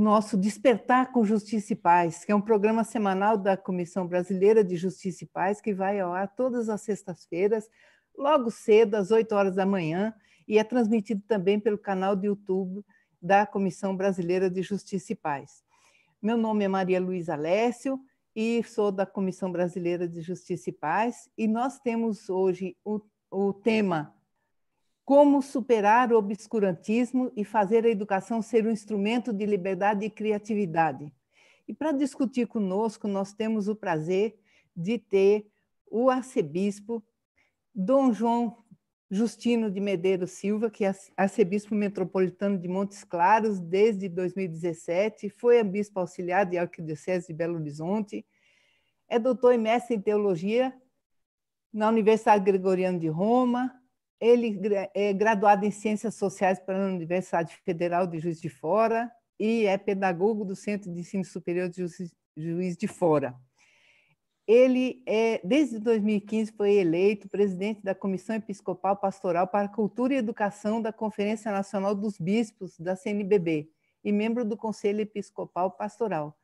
nosso Despertar com Justiça e Paz, que é um programa semanal da Comissão Brasileira de Justiça e Paz, que vai ao ar todas as sextas-feiras, logo cedo, às 8 horas da manhã, e é transmitido também pelo canal do YouTube da Comissão Brasileira de Justiça e Paz. Meu nome é Maria Luísa Lécio e sou da Comissão Brasileira de Justiça e Paz, e nós temos hoje o tema Como superar o obscurantismo e fazer a educação ser um instrumento de liberdade e criatividade. E para discutir conosco, nós temos o prazer de ter o arcebispo Dom João Justino de Medeiros Silva, que é arcebispo metropolitano de Montes Claros desde 2017, foi bispo auxiliar de Arquidiocese de Belo Horizonte, é doutor e mestre em teologia na Universidade Gregoriana de Roma. Ele é graduado em Ciências Sociais pela Universidade Federal de Juiz de Fora e é pedagogo do Centro de Ensino Superior de Juiz de Fora. Ele, desde 2015, foi eleito presidente da Comissão Episcopal Pastoral para a Cultura e Educação da Conferência Nacional dos Bispos, da CNBB, e membro do Conselho Episcopal Pastoral.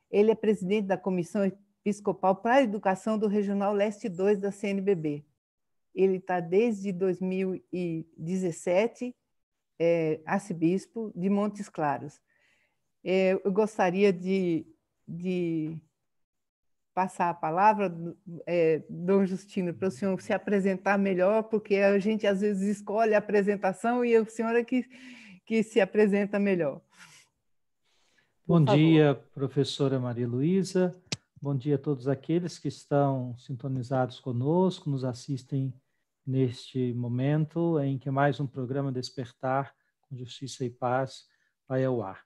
Ele é presidente da Comissão Episcopal para a Educação do Regional Leste 2 da CNBB. Ele está desde 2017 arcebispo de Montes Claros. Eu gostaria de passar a palavra, Dom Justino, para o senhor se apresentar melhor, porque a gente às vezes escolhe a apresentação e o senhor é que se apresenta melhor. Bom dia, professora Maria Luísa. Bom dia a todos aqueles que estão sintonizados conosco, nos assistem neste momento em que mais um programa Despertar com Justiça e Paz vai ao ar.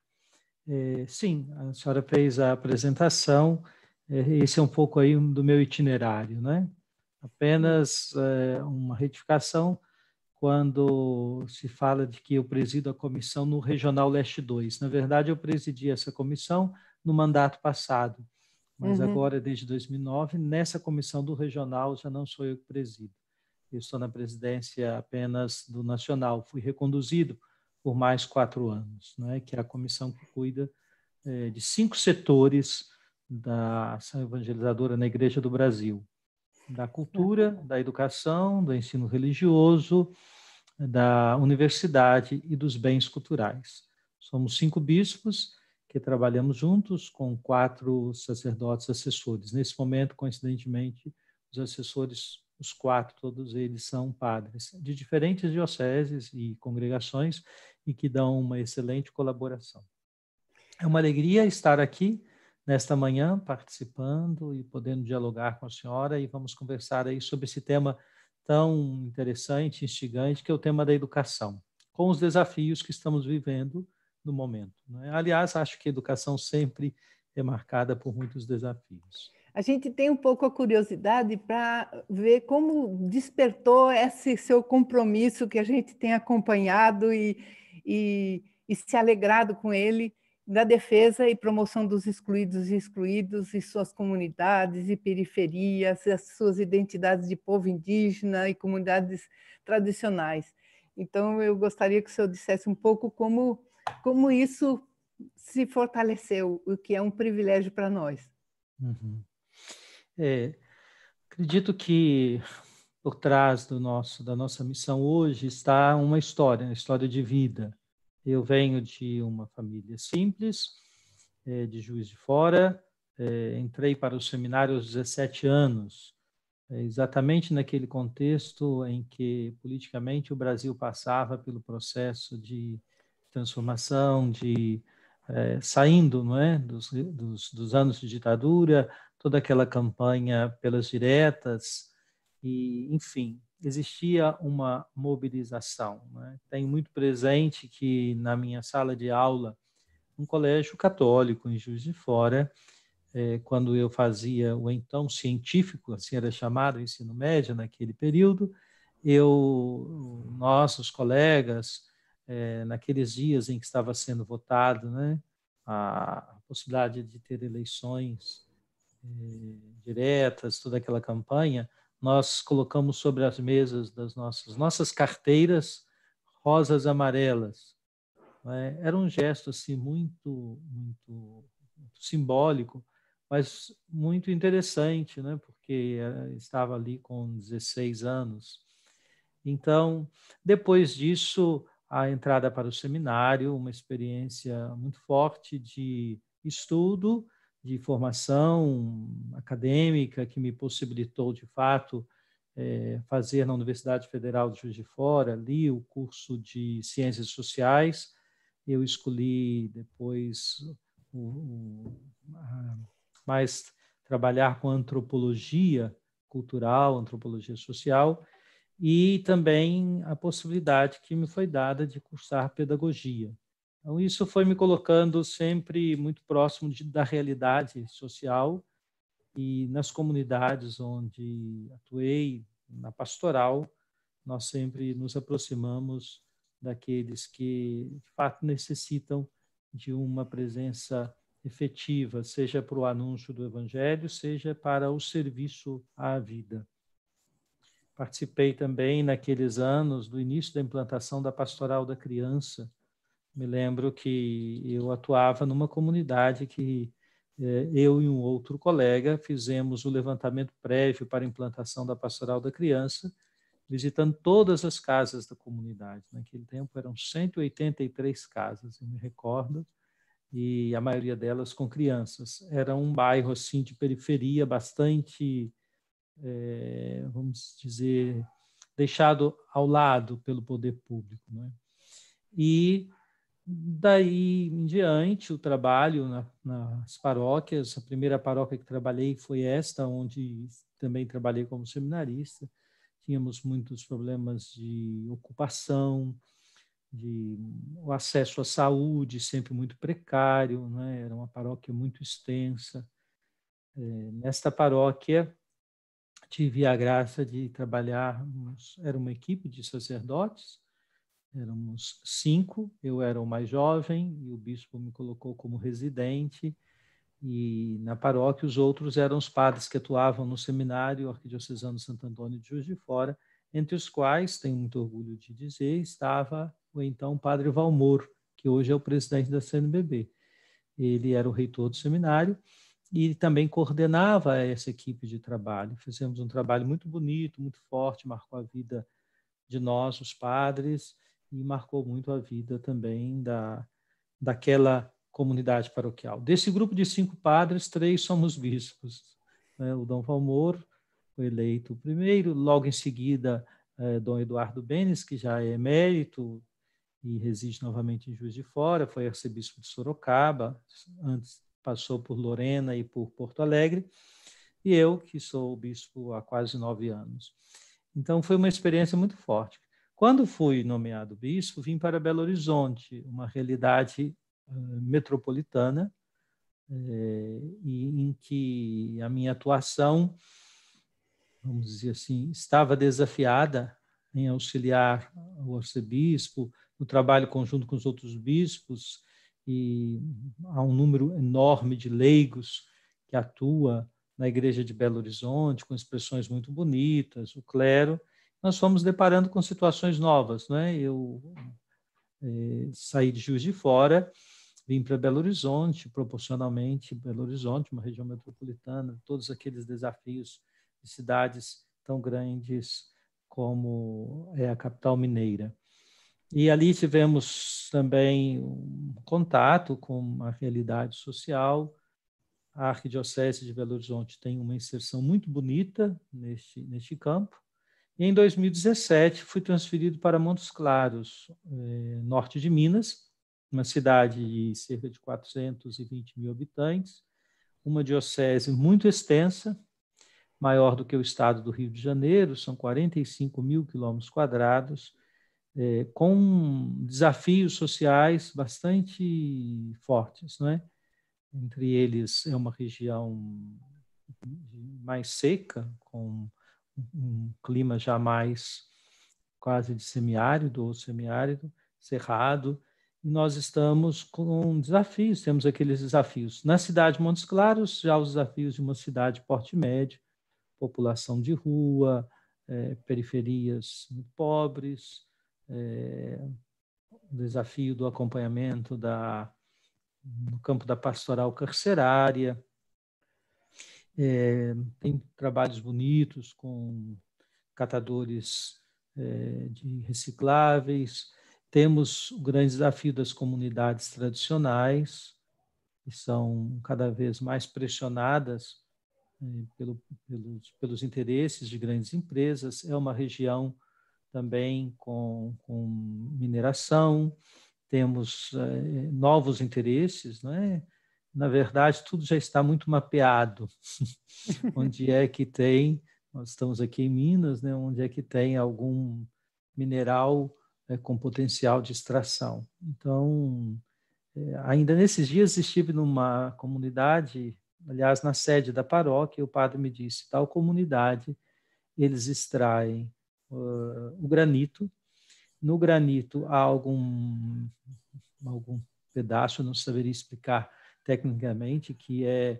Sim, a senhora fez a apresentação, esse é um pouco aí do meu itinerário, né? Apenas uma retificação quando se fala de que eu presido a comissão no Regional Leste 2. Na verdade, eu presidi essa comissão no mandato passado, mas agora, desde 2009, nessa comissão do Regional já não sou eu que presido. Eu estou na presidência apenas do Nacional. Fui reconduzido por mais 4 anos, né, que é a comissão que cuida de 5 setores da ação evangelizadora na Igreja do Brasil. Da cultura, da educação, do ensino religioso, da universidade e dos bens culturais. Somos 5 bispos que trabalhamos juntos com 4 sacerdotes assessores. Nesse momento, coincidentemente, os assessores, os 4, todos eles são padres de diferentes dioceses e congregações e que dão uma excelente colaboração. É uma alegria estar aqui nesta manhã, participando e podendo dialogar com a senhora, e vamos conversar aí sobre esse tema tão interessante, instigante, que é o tema da educação, com os desafios que estamos vivendo no momento, né? Aliás, acho que a educação sempre é marcada por muitos desafios. A gente tem um pouco a curiosidade para ver como despertou esse seu compromisso que a gente tem acompanhado e se alegrado com ele, da defesa e promoção dos excluídos e excluídos e suas comunidades e periferias, as suas identidades de povo indígena e comunidades tradicionais. Então, eu gostaria que o senhor dissesse um pouco como isso se fortaleceu, o que é um privilégio para nós. Acredito que por trás da nossa missão hoje está uma história de vida. Eu venho de uma família simples, de Juiz de Fora, entrei para o seminário aos 17 anos, exatamente naquele contexto em que politicamente o Brasil passava pelo processo de transformação, saindo, não é, dos anos de ditadura, toda aquela campanha pelas diretas, e, enfim, existia uma mobilização, né? Tenho muito presente que na minha sala de aula, um colégio católico em Juiz de Fora, quando eu fazia o então científico, assim era chamado, o ensino médio naquele período, nós, os colegas, naqueles dias em que estava sendo votado, né, a possibilidade de ter eleições diretas, toda aquela campanha, nós colocamos sobre as mesas das nossas carteiras rosas amarelas, né? Era um gesto assim, muito simbólico, mas muito interessante, né? Porque estava ali com 16 anos. Então, depois disso, a entrada para o seminário, uma experiência muito forte de estudo, de formação acadêmica, que me possibilitou, de fato, fazer na Universidade Federal de Juiz de Fora, ali o curso de Ciências Sociais. Eu escolhi depois mais trabalhar com antropologia cultural, antropologia social, e também a possibilidade que me foi dada de cursar pedagogia. Então, isso foi me colocando sempre muito próximo da realidade social e nas comunidades onde atuei, na pastoral, nós sempre nos aproximamos daqueles que, de fato, necessitam de uma presença efetiva, seja para o anúncio do Evangelho, seja para o serviço à vida. Participei também, naqueles anos, do início da implantação da Pastoral da Criança. Me lembro que eu atuava numa comunidade que eu e um outro colega fizemos o levantamento prévio para a implantação da Pastoral da Criança, visitando todas as casas da comunidade. Naquele tempo eram 183 casas, eu me recordo, e a maioria delas com crianças. Era um bairro assim de periferia bastante, vamos dizer, deixado ao lado pelo poder público, né? E daí em diante, o trabalho nas paróquias, a primeira paróquia que trabalhei foi esta, onde também trabalhei como seminarista. Tínhamos muitos problemas de ocupação, de o acesso à saúde sempre muito precário, né? Era uma paróquia muito extensa. Nesta paróquia, tive a graça de trabalhar, era uma equipe de sacerdotes, éramos 5, eu era o mais jovem e o bispo me colocou como residente, e na paróquia os outros eram os padres que atuavam no seminário arquidiocesano Santo Antônio de Juiz de Fora, entre os quais, tenho muito orgulho de dizer, estava o então padre Valmor, que hoje é o presidente da CNBB. Ele era o reitor do seminário e também coordenava essa equipe de trabalho. Fizemos um trabalho muito bonito, muito forte, marcou a vida de nós, os padres, e marcou muito a vida também daquela comunidade paroquial. Desse grupo de 5 padres, 3 somos bispos, né? O Dom Valmor foi eleito o primeiro, logo em seguida, Dom Eduardo Benes, que já é emérito e reside novamente em Juiz de Fora, foi arcebispo de Sorocaba, antes passou por Lorena e por Porto Alegre, e eu, que sou bispo há quase 9 anos. Então, foi uma experiência muito forte. Quando fui nomeado bispo, vim para Belo Horizonte, uma realidade metropolitana, e em que a minha atuação, vamos dizer assim, estava desafiada em auxiliar o arcebispo, no trabalho conjunto com os outros bispos, e há um número enorme de leigos que atua na Igreja de Belo Horizonte, com expressões muito bonitas, o clero. Nós fomos deparando com situações novas, né? Eu saí de Juiz de Fora, vim para Belo Horizonte, proporcionalmente Belo Horizonte, uma região metropolitana, todos aqueles desafios de cidades tão grandes como é a capital mineira. E ali tivemos também um contato com a realidade social. A Arquidiocese de Belo Horizonte tem uma inserção muito bonita neste campo. E em 2017 fui transferido para Montes Claros, norte de Minas, uma cidade de cerca de 420 mil habitantes, uma diocese muito extensa, maior do que o estado do Rio de Janeiro, são 45 mil quilômetros quadrados, com desafios sociais bastante fortes, não é? Entre eles, é uma região mais seca, com um clima já mais quase de semiárido ou semiárido, cerrado, e nós estamos com desafios, temos aqueles desafios. Na cidade de Montes Claros, já os desafios de uma cidade de porte médio, população de rua, periferias muito pobres, desafio do acompanhamento no campo da pastoral carcerária. Tem trabalhos bonitos com catadores de recicláveis. Temos o grande desafio das comunidades tradicionais, que são cada vez mais pressionadas pelos interesses de grandes empresas. É uma região também com mineração, temos novos interesses, não é? Na verdade, tudo já está muito mapeado. Onde é que tem, nós estamos aqui em Minas, né? Onde é que tem algum mineral com potencial de extração. Então, ainda nesses dias estive numa comunidade, aliás, na sede da paróquia, e o padre me disse, tal comunidade, eles extraem o granito. No granito há algum pedaço, eu não saberia explicar tecnicamente, que é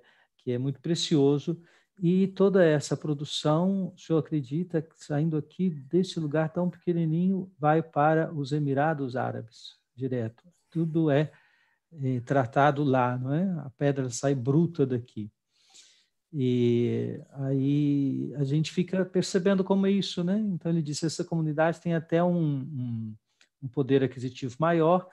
muito precioso, e toda essa produção, o senhor acredita que saindo aqui desse lugar tão pequenininho, vai para os Emirados Árabes, direto. Tudo é tratado lá, não é? A pedra sai bruta daqui. E aí a gente fica percebendo como é isso, né? Então ele disse, essa comunidade tem até um poder aquisitivo maior,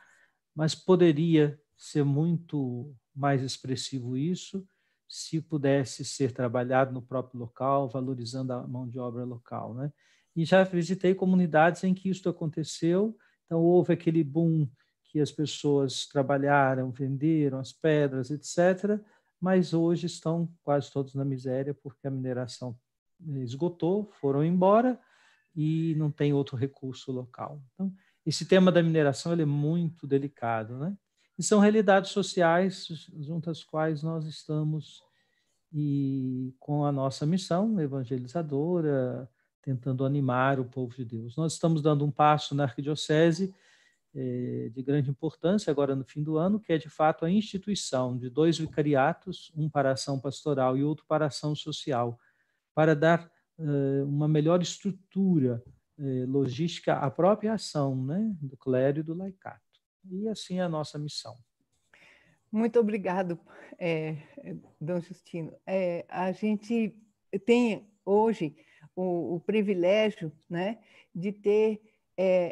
mas poderia ser muito mais expressivo isso, se pudesse ser trabalhado no próprio local, valorizando a mão de obra local, né? E já visitei comunidades em que isso aconteceu, então houve aquele boom que as pessoas trabalharam, venderam as pedras, etc., mas hoje estão quase todos na miséria porque a mineração esgotou, foram embora e não tem outro recurso local. Então, esse tema da mineração ele é muito delicado, né? E são realidades sociais junto às quais nós estamos e com a nossa missão evangelizadora, tentando animar o povo de Deus. Nós estamos dando um passo na arquidiocese de grande importância agora no fim do ano, que é de fato a instituição de 2 vicariatos, um para a ação pastoral e outro para a ação social, para dar uma melhor estrutura logística à própria ação, né, do clero e do laicato. E assim é a nossa missão. Muito obrigado, Dom Justino. A gente tem hoje o privilégio, né, de ter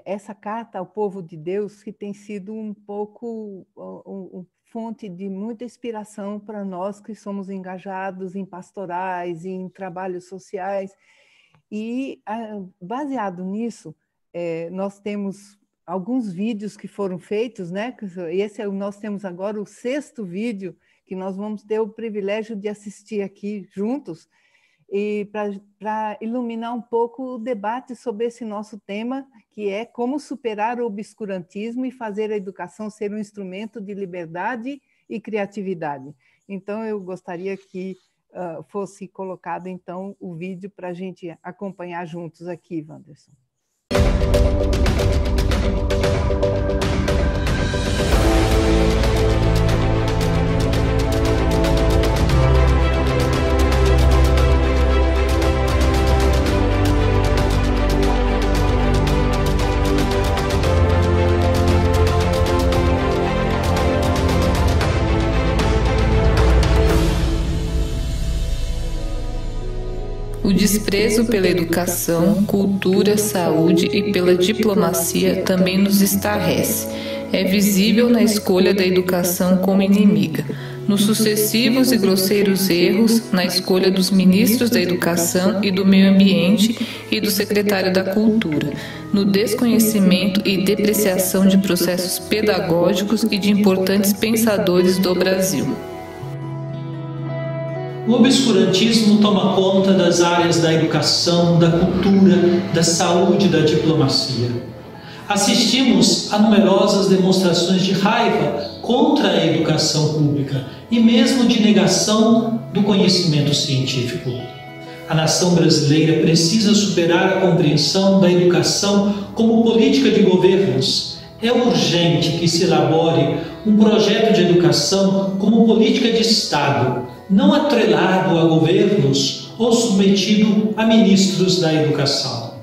essa carta ao povo de Deus, que tem sido um pouco fonte de muita inspiração para nós que somos engajados em pastorais, em trabalhos sociais. E, baseado nisso, nós temos alguns vídeos que foram feitos, né? Nós temos agora o 6º vídeo, que nós vamos ter o privilégio de assistir aqui juntos, e para iluminar um pouco o debate sobre esse nosso tema, que é como superar o obscurantismo e fazer a educação ser um instrumento de liberdade e criatividade. Então, eu gostaria que fosse colocado, então, o vídeo para a gente acompanhar juntos aqui, Wanderson. O desprezo pela educação, cultura, saúde e pela diplomacia também nos estarrece. É visível na escolha da educação como inimiga, nos sucessivos e grosseiros erros na escolha dos ministros da Educação e do Meio Ambiente e do secretário da Cultura, no desconhecimento e depreciação de processos pedagógicos e de importantes pensadores do Brasil. O obscurantismo toma conta das áreas da educação, da cultura, da saúde e da diplomacia. Assistimos a numerosas demonstrações de raiva contra a educação pública e mesmo de negação do conhecimento científico. A nação brasileira precisa superar a compreensão da educação como política de governos. É urgente que se elabore um projeto de educação como política de Estado, não atrelado a governos ou submetido a ministros da educação.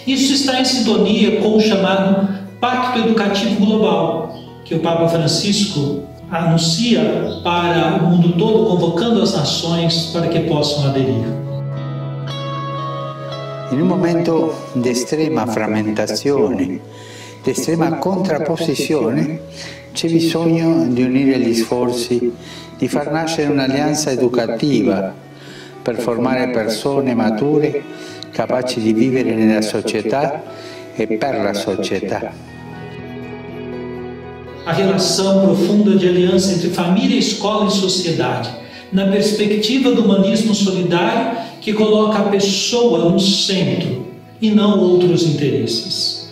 Isso está em sintonia com o chamado Pacto Educativo Global, que o Papa Francisco anuncia para o mundo todo, convocando as nações para que possam aderir. In un momento di estrema frammentazione, di estrema contrapposizione, c'è bisogno di unire gli sforzi, di far nascere un'alleanza educativa per formare persone mature, capaci di vivere nella società e per la società. A relação profunda de aliança entre família, escola e sociedade, na perspectiva do humanismo solidário que coloca a pessoa no centro e não outros interesses.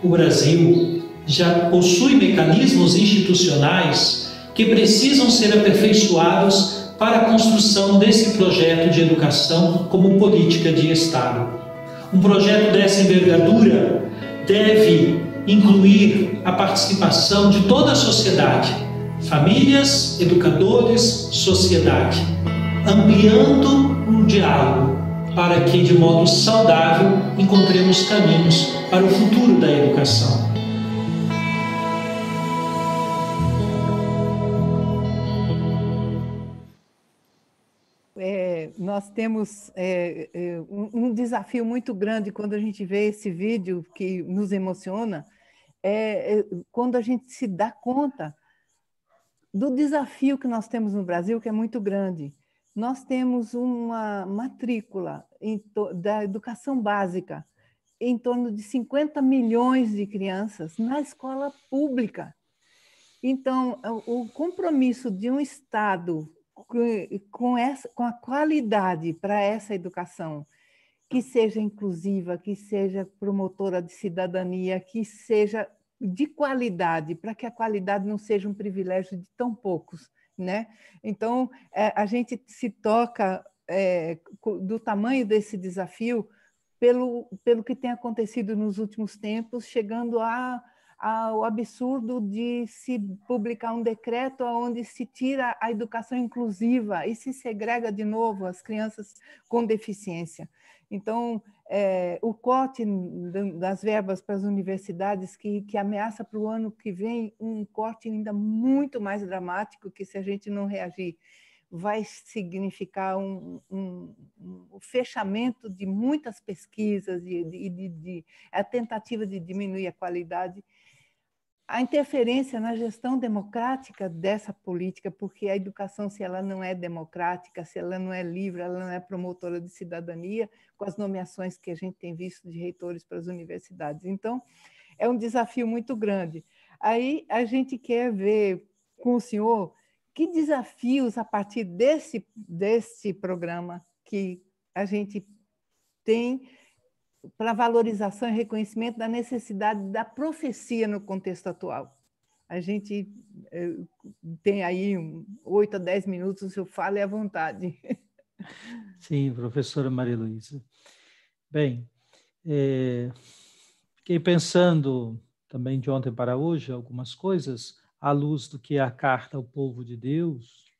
O Brasil já possui mecanismos institucionais que precisam ser aperfeiçoados para a construção desse projeto de educação como política de Estado. Um projeto dessa envergadura deve incluir a participação de toda a sociedade, famílias, educadores, sociedade, ampliando o diálogo para que, de modo saudável, encontremos caminhos para o futuro da educação. Nós temos um desafio muito grande quando a gente vê esse vídeo que nos emociona, quando a gente se dá conta do desafio que nós temos no Brasil, que é muito grande. Nós temos uma matrícula da educação básica em torno de 50 milhões de crianças na escola pública. Então, o compromisso de um Estado com a qualidade para essa educação, que seja inclusiva, que seja promotora de cidadania, que seja de qualidade, para que a qualidade não seja um privilégio de tão poucos, né? Então, a gente se toca do tamanho desse desafio pelo que tem acontecido nos últimos tempos, chegando ao absurdo de se publicar um decreto onde se tira a educação inclusiva e se segrega de novo as crianças com deficiência. Então, o corte das verbas para as universidades, que ameaça para o ano que vem um corte ainda muito mais dramático, que se a gente não reagir, vai significar o fechamento de muitas pesquisas e a tentativa de diminuir a qualidade. A interferência na gestão democrática dessa política, porque a educação, se ela não é democrática, se ela não é livre, ela não é promotora de cidadania, com as nomeações que a gente tem visto de reitores para as universidades. Então, é um desafio muito grande. Aí a gente quer ver com o senhor que desafios, a partir desse programa que a gente tem para valorização e reconhecimento da necessidade da profecia no contexto atual. A gente tem aí 8 a 10 minutos, o senhor fale à vontade. Sim, professora Maria Luísa. Bem, fiquei pensando também de ontem para hoje algumas coisas à luz do que é a Carta ao Povo de Deus,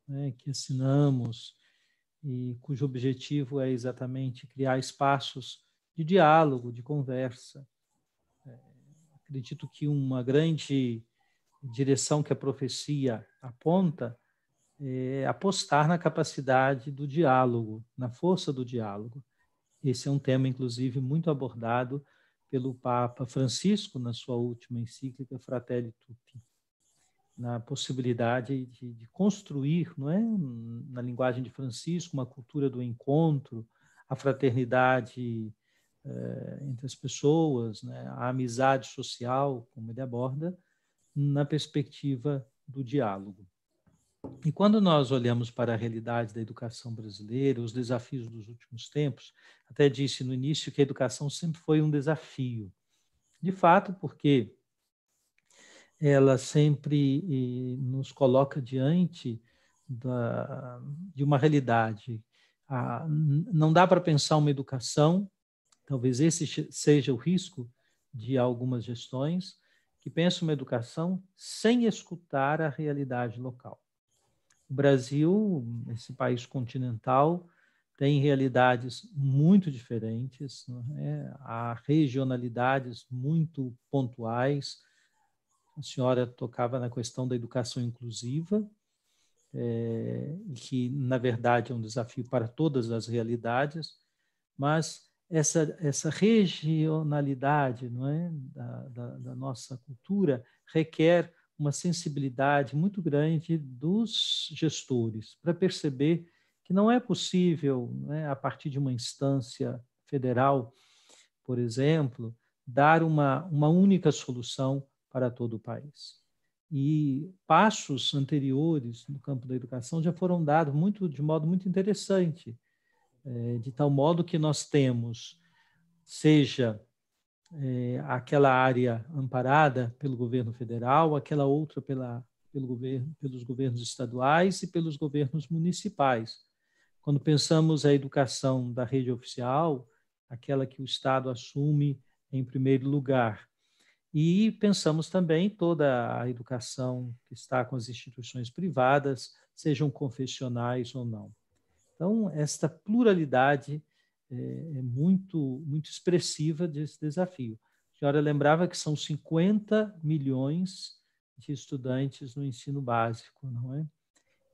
né, que assinamos e cujo objetivo é exatamente criar espaços de diálogo, de conversa. Acredito que uma grande direção que a profecia aponta é apostar na capacidade do diálogo, na força do diálogo. Esse é um tema, inclusive, muito abordado pelo Papa Francisco na sua última encíclica Fratelli Tutti, na possibilidade de construir, não é, na linguagem de Francisco, uma cultura do encontro, a fraternidade entre as pessoas, né, a amizade social, como ele aborda, na perspectiva do diálogo. E quando nós olhamos para a realidade da educação brasileira, os desafios dos últimos tempos, até disse no início que a educação sempre foi um desafio. De fato, porque ela sempre nos coloca diante de uma realidade. Não dá para pensar uma educação, talvez esse seja o risco de algumas gestões, que pensam uma educação sem escutar a realidade local. O Brasil, esse país continental, têm realidades muito diferentes, há regionalidades muito pontuais. A senhora tocava na questão da educação inclusiva, que, na verdade, é um desafio para todas as realidades, mas essa regionalidade, não é, da nossa cultura requer uma sensibilidade muito grande dos gestores para perceber que não é possível, né, a partir de uma instância federal, por exemplo, dar uma única solução para todo o país. E passos anteriores no campo da educação já foram dados de modo muito interessante, de tal modo que nós temos, seja aquela área amparada pelo governo federal, aquela outra pelos governos estaduais e pelos governos municipais. Quando pensamos a educação da rede oficial, aquela que o Estado assume em primeiro lugar, e pensamos também toda a educação que está com as instituições privadas, sejam confessionais ou não. Então, esta pluralidade é muito, muito expressiva desse desafio. A senhora lembrava que são 50 milhões de estudantes no ensino básico, não é?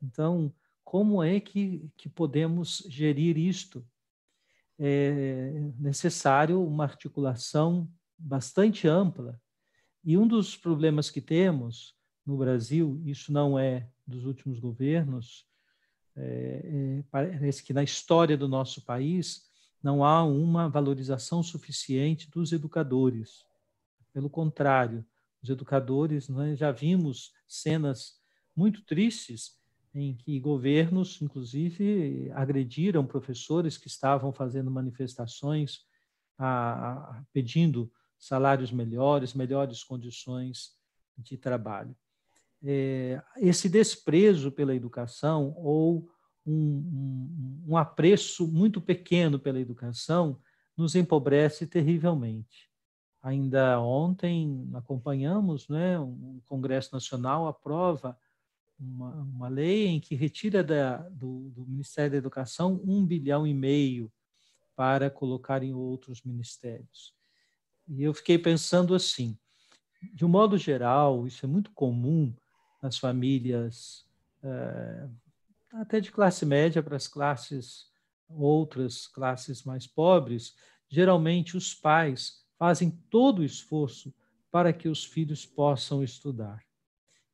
Então, como é que podemos gerir isto? É necessário uma articulação bastante ampla. E um dos problemas que temos no Brasil, isso não é dos últimos governos, parece que na história do nosso país não há uma valorização suficiente dos educadores. Pelo contrário, os educadores, nós já vimos cenas muito tristes em que governos, inclusive, agrediram professores que estavam fazendo manifestações pedindo salários melhores, melhores condições de trabalho. Esse desprezo pela educação ou um apreço muito pequeno pela educação nos empobrece terrivelmente. Ainda ontem acompanhamos, né, o Congresso Nacional aprova uma lei em que retira do Ministério da Educação 1,5 bilhão para colocar em outros ministérios. E eu fiquei pensando assim, de um modo geral, isso é muito comum nas famílias, até de classe média para as outras classes mais pobres, geralmente os pais fazem todo o esforço para que os filhos possam estudar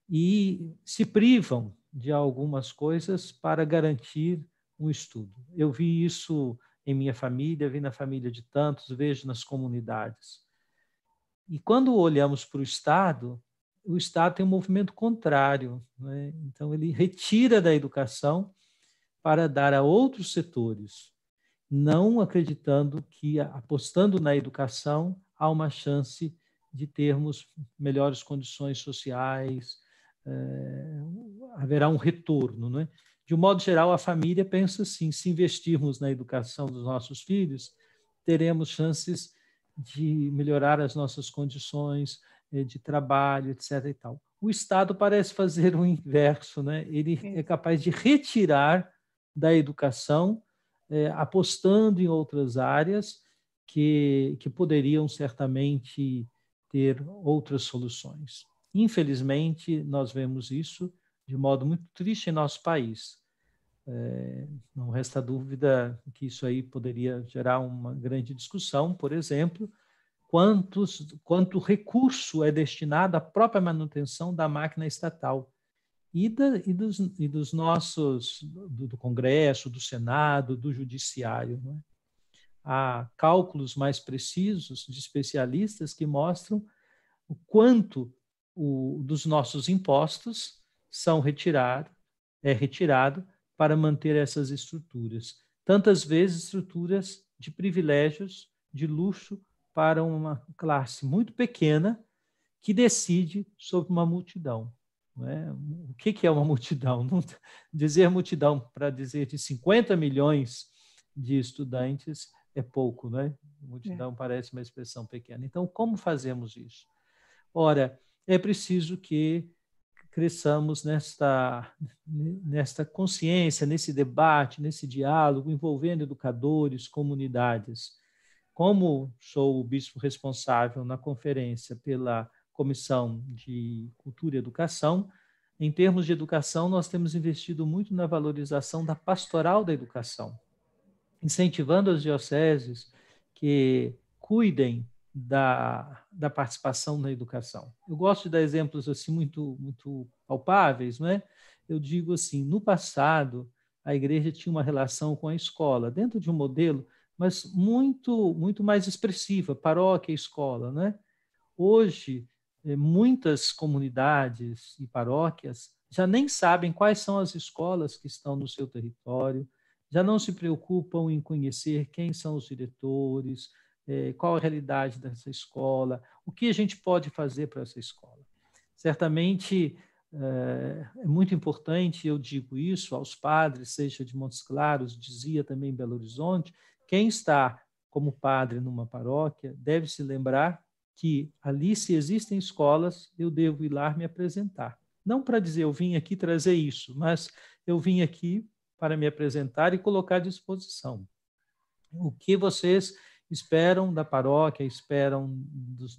e se privam de algumas coisas para garantir um estudo. Eu vi isso em minha família, vi na família de tantos, vejo nas comunidades. E quando olhamos para o Estado tem um movimento contrário, né? Então, ele retira da educação para dar a outros setores, não acreditando que, apostando na educação, há uma chance de termos melhores condições sociais, haverá um retorno, né? De um modo geral, a família pensa assim, se investirmos na educação dos nossos filhos, teremos chances de melhorar as nossas condições de trabalho, etc. e tal. O Estado parece fazer o inverso, né? Ele é capaz de retirar da educação, apostando em outras áreas que poderiam certamente ter outras soluções. Infelizmente, nós vemos isso de modo muito triste em nosso país. Não resta dúvida que isso aí poderia gerar uma grande discussão, por exemplo, quanto recurso é destinado à própria manutenção da máquina estatal dos nossos, do Congresso, do Senado, do Judiciário, não é? Há cálculos mais precisos de especialistas que mostram o quanto dos nossos impostos é retirado para manter essas estruturas. Tantas vezes estruturas de privilégios, de luxo, para uma classe muito pequena que decide sobre uma multidão. Não é? O que é uma multidão? Dizer multidão para dizer de 50 milhões de estudantes é pouco, né? Multidão parece uma expressão pequena. Então, como fazemos isso? Ora, é preciso que cresçamos nesta consciência, nesse debate, nesse diálogo, envolvendo educadores, comunidades. Como sou o bispo responsável na conferência pela Comissão de Cultura e Educação, em termos de educação, nós temos investido muito na valorização da pastoral da educação, incentivando as dioceses que cuidem da participação na educação. Eu gosto de dar exemplos assim muito palpáveis, não é? Eu digo assim, no passado, a igreja tinha uma relação com a escola, dentro de um modelo, mas muito mais expressiva, paróquia e escola, né? Hoje, muitas comunidades e paróquias já nem sabem quais são as escolas que estão no seu território, já não se preocupam em conhecer quem são os diretores, qual a realidade dessa escola, o que a gente pode fazer para essa escola. Certamente é muito importante, eu digo isso aos padres, seja de Montes Claros, dizia também em Belo Horizonte, quem está como padre numa paróquia deve se lembrar que ali, se existem escolas, eu devo ir lá me apresentar. Não para dizer eu vim aqui trazer isso, mas eu vim aqui para me apresentar e colocar à disposição. O que vocês esperam da paróquia, esperam dos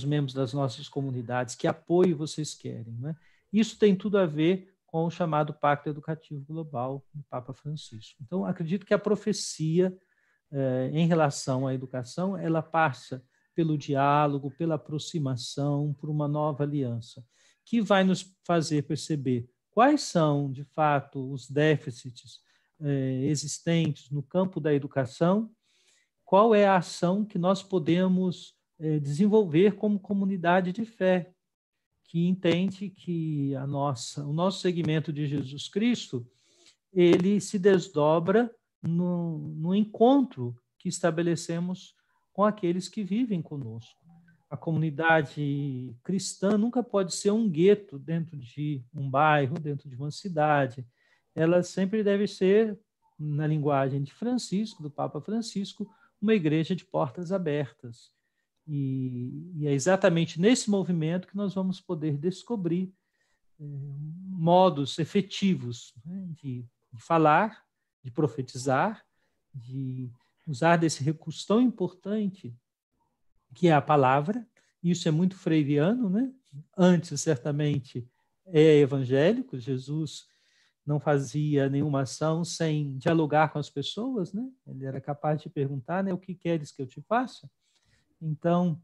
membros das nossas comunidades, que apoio vocês querem, né? Isso tem tudo a ver com o chamado Pacto Educativo Global do Papa Francisco. Então, acredito que a profecia em relação à educação, ela passa pelo diálogo, pela aproximação, por uma nova aliança, que vai nos fazer perceber quais são, de fato, os déficits existentes no campo da educação, qual é a ação que nós podemos desenvolver como comunidade de fé, que entende que o nosso segmento de Jesus Cristo, ele se desdobra no encontro que estabelecemos com aqueles que vivem conosco. A comunidade cristã nunca pode ser um gueto dentro de um bairro, dentro de uma cidade. Ela sempre deve ser, na linguagem de Francisco, do Papa Francisco, uma igreja de portas abertas. E é exatamente nesse movimento que nós vamos poder descobrir modos efetivos, né, de falar, de profetizar, de usar desse recurso tão importante que é a palavra. Isso é muito freiriano, né? Antes, certamente, é evangélico. Jesus não fazia nenhuma ação sem dialogar com as pessoas, né? Ele era capaz de perguntar, né, o que queres que eu te faça? Então,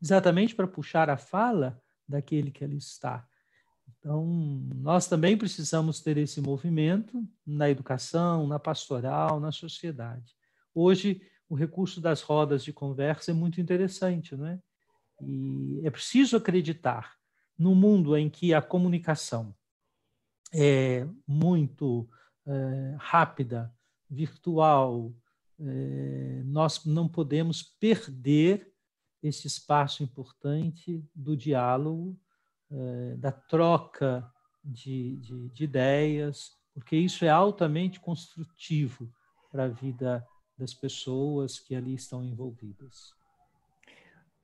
exatamente para puxar a fala daquele que ali está. Então, nós também precisamos ter esse movimento na educação, na pastoral, na sociedade. Hoje, o recurso das rodas de conversa é muito interessante, não é? E é preciso acreditar no mundo em que a comunicação é muito rápida, virtual, nós não podemos perder esse espaço importante do diálogo, da troca de ideias, porque isso é altamente construtivo para a vida das pessoas que ali estão envolvidas.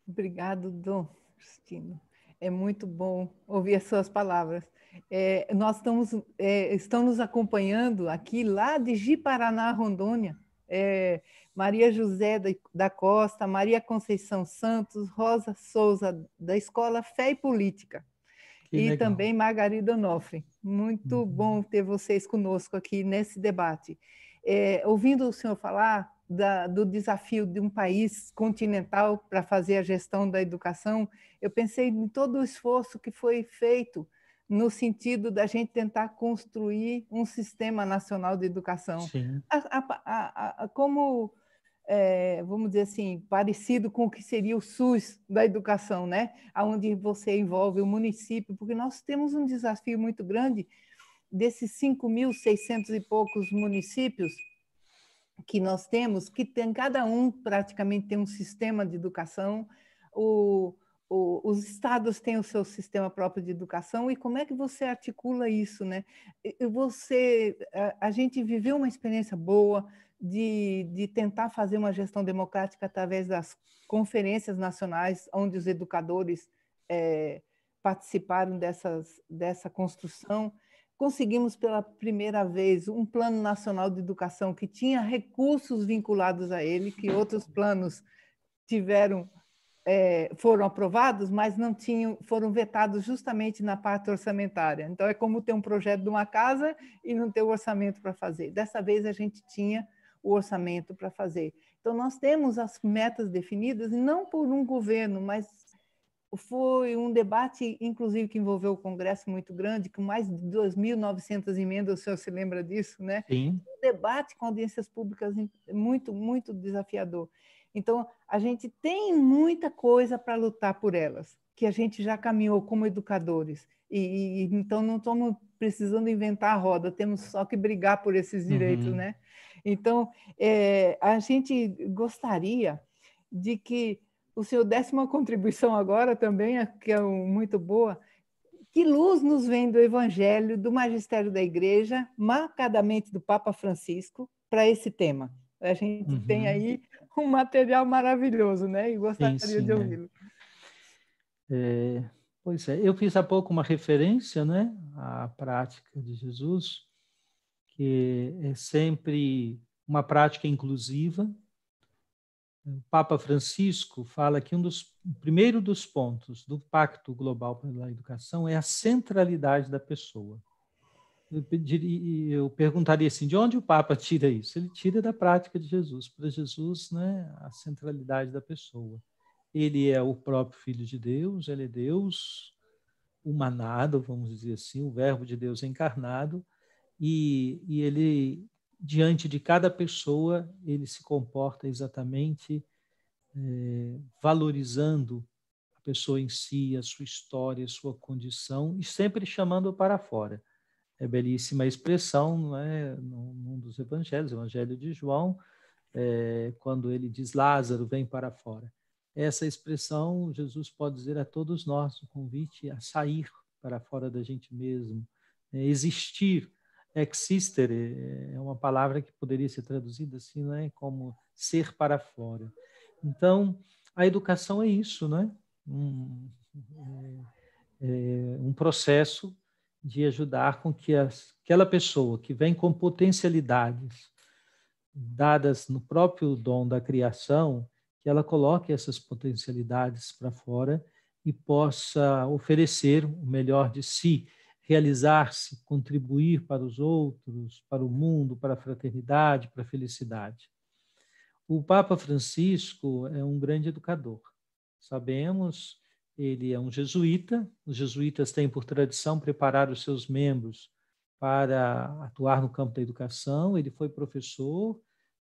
Obrigado, Dom Justino. É muito bom ouvir as suas palavras. Nós estão nos acompanhando aqui lá de Ji-Paraná, Rondônia, Maria José da Costa, Maria Conceição Santos, Rosa Souza, da Escola Fé e Política. Que e legal. também Margarida Onofre. Muito bom ter vocês conosco aqui nesse debate. Ouvindo o senhor falar do desafio de um país continental para fazer a gestão da educação, eu pensei em todo o esforço que foi feito no sentido da gente tentar construir um sistema nacional de educação. Sim. Como, vamos dizer assim, parecido com o que seria o SUS da educação, né? Onde você envolve o município, porque nós temos um desafio muito grande desses 5.600 e poucos municípios que nós temos, que cada um praticamente tem um sistema de educação, os estados têm o seu sistema próprio de educação, e como é que você articula isso, né? A gente viveu uma experiência boa de tentar fazer uma gestão democrática através das conferências nacionais, onde os educadores participaram dessa construção. Conseguimos pela primeira vez um Plano Nacional de Educação que tinha recursos vinculados a ele, que outros planos foram aprovados, mas não tinham, foram vetados justamente na parte orçamentária. Então, é como ter um projeto de uma casa e não ter o orçamento para fazer. Dessa vez, a gente tinha o orçamento para fazer. Então, nós temos as metas definidas, não por um governo, mas foi um debate, inclusive, que envolveu o Congresso muito grande, com mais de 2.900 emendas, o senhor se lembra disso, né? Sim. Um debate com audiências públicas muito, muito desafiador. Então, a gente tem muita coisa para lutar por elas, que a gente já caminhou como educadores. Então, não estamos precisando inventar a roda, temos só que brigar por esses direitos, né? Então, a gente gostaria de que o senhor desse uma contribuição agora também, que é muito boa. Que luz nos vem do Evangelho, do Magistério da Igreja, marcadamente do Papa Francisco, para esse tema? A gente tem aí um material maravilhoso, né? E gostaria de ouvi-lo. Pois é, eu fiz há pouco uma referência, né, à prática de Jesus, que é sempre uma prática inclusiva. O Papa Francisco fala que o primeiro dos pontos do Pacto Global pela Educação é a centralidade da pessoa. Eu perguntaria assim, de onde o Papa tira isso? Ele tira da prática de Jesus. Para Jesus, né, a centralidade da pessoa. Ele é o próprio Filho de Deus, ele é Deus humanado, vamos dizer assim, o Verbo de Deus encarnado, e ele, diante de cada pessoa, ele se comporta exatamente valorizando a pessoa em si, a sua história, a sua condição, e sempre chamando-a para fora. É belíssima a expressão, não é? Num dos evangelhos, o Evangelho de João, quando ele diz Lázaro, vem para fora. Essa expressão, Jesus pode dizer a todos nós, o convite a sair para fora da gente mesmo, existir. Existere é uma palavra que poderia ser traduzida assim, não é? Como ser para fora. Então, a educação é isso, né? Um processo de ajudar com que aquela pessoa que vem com potencialidades dadas no próprio dom da criação, que ela coloque essas potencialidades para fora e possa oferecer o melhor de si, realizar-se, contribuir para os outros, para o mundo, para a fraternidade, para a felicidade. O Papa Francisco é um grande educador. Sabemos, ele é um jesuíta. Os jesuítas têm por tradição preparar os seus membros para atuar no campo da educação. Ele foi professor,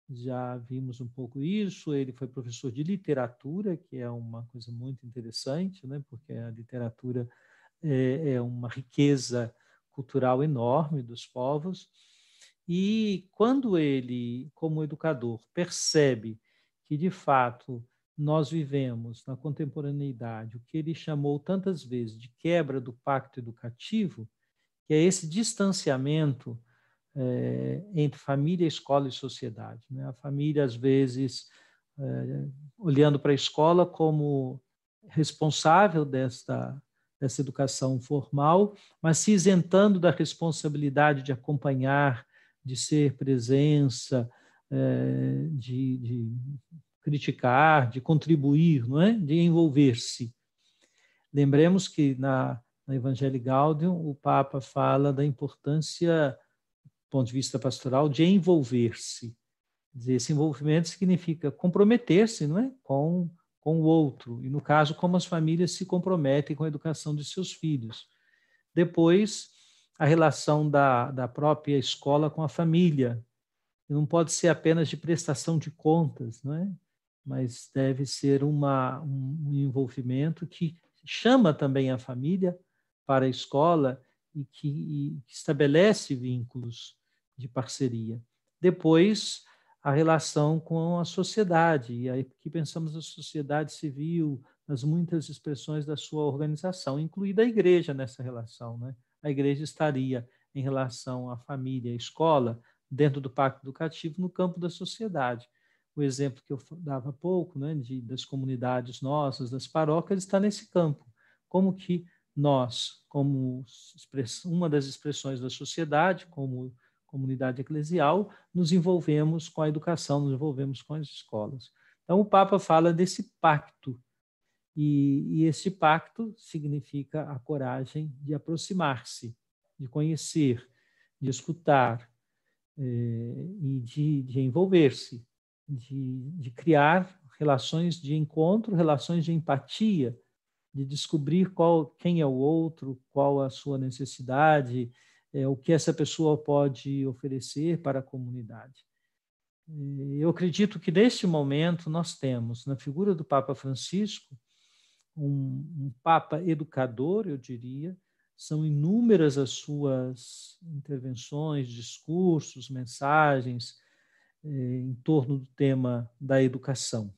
já vimos um pouco isso. Ele foi professor de literatura, que é uma coisa muito interessante, né? Porque a literatura é uma riqueza cultural enorme dos povos. E quando ele, como educador, percebe que, de fato, nós vivemos na contemporaneidade o que ele chamou tantas vezes de quebra do pacto educativo, que é esse distanciamento entre família, escola e sociedade, né? A família, às vezes, olhando para a escola como responsável dessa educação formal, mas se isentando da responsabilidade de acompanhar, de ser presença, de criticar, de contribuir, não é? De envolver-se. Lembremos que na Evangelii Gaudium o Papa fala da importância, do ponto de vista pastoral, de envolver-se. Esse envolvimento significa comprometer-se, não é? Com o outro, e no caso, como as famílias se comprometem com a educação de seus filhos. Depois, a relação da própria escola com a família. Não pode ser apenas de prestação de contas, não é? Mas deve ser um envolvimento que chama também a família para a escola e que estabelece vínculos de parceria. Depois, a relação com a sociedade, e aí que pensamos na sociedade civil, nas muitas expressões da sua organização, incluída a igreja nessa relação, né? A igreja estaria em relação à família, à escola, dentro do pacto educativo, no campo da sociedade. O exemplo que eu dava há pouco, né, das comunidades nossas, das paróquias, está nesse campo. Como que nós, como uma das expressões da sociedade, como comunidade eclesial, nos envolvemos com a educação, nos envolvemos com as escolas. Então, o Papa fala desse pacto, e esse pacto significa a coragem de aproximar-se, de conhecer, de escutar, e de envolver-se, de criar relações de encontro, relações de empatia, de descobrir quem é o outro, qual a sua necessidade, o que essa pessoa pode oferecer para a comunidade. Eu acredito que, neste momento, nós temos, na figura do Papa Francisco, um Papa educador, eu diria. São inúmeras as suas intervenções, discursos, mensagens em torno do tema da educação.